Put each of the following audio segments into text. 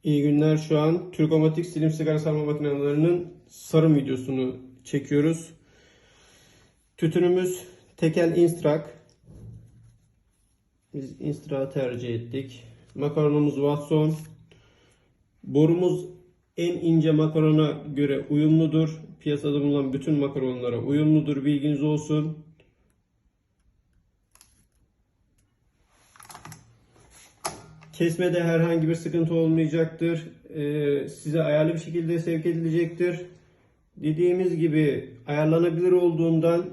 İyi günler. Şu an Turkomatik Slim sigara sarma makinelerinin sarım videosunu çekiyoruz. Tütünümüz tekel Instrak. Biz Instrak'ı tercih ettik. Makaronumuz Watson. Borumuz en ince makarona göre uyumludur. Piyasada bulunan bütün makaronlara uyumludur. Bilginiz olsun. Kesmede herhangi bir sıkıntı olmayacaktır. Size ayarlı bir şekilde sevk edilecektir. Dediğimiz gibi ayarlanabilir olduğundan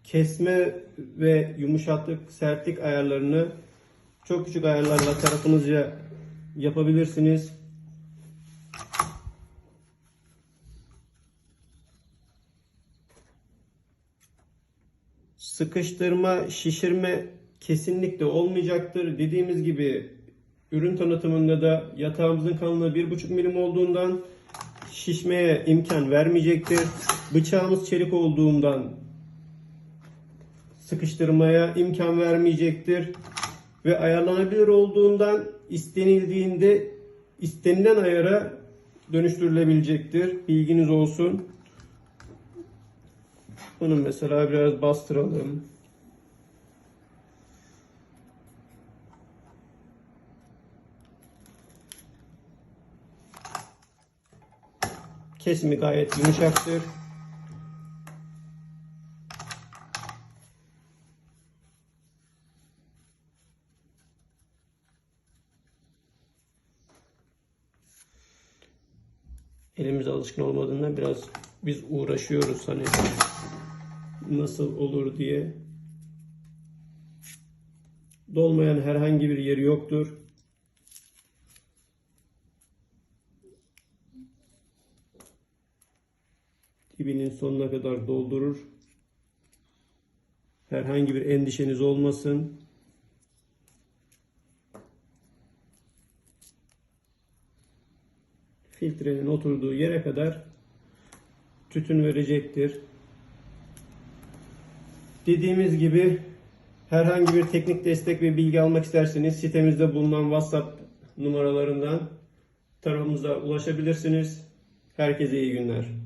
kesme ve yumuşaklık, sertlik ayarlarını çok küçük ayarlarla tarafınızca yapabilirsiniz. Sıkıştırma, şişirme kesinlikle olmayacaktır. Dediğimiz gibi ürün tanıtımında da yatağımızın kalınlığı 1,5 milim olduğundan şişmeye imkan vermeyecektir. Bıçağımız çelik olduğundan sıkıştırmaya imkan vermeyecektir. Ve ayarlanabilir olduğundan istenildiğinde istenilen ayara dönüştürülebilecektir. Bilginiz olsun. Bunu mesela biraz bastıralım. Kesimi gayet yumuşaktır. Elimize alışkın olmadığından biraz biz uğraşıyoruz hani nasıl olur diye. Dolmayan herhangi bir yeri yoktur. Dibinin sonuna kadar doldurur. Herhangi bir endişeniz olmasın. Filtrenin oturduğu yere kadar tütün verecektir. Dediğimiz gibi herhangi bir teknik destek ve bilgi almak isterseniz sitemizde bulunan WhatsApp numaralarından tarafımıza ulaşabilirsiniz. Herkese iyi günler.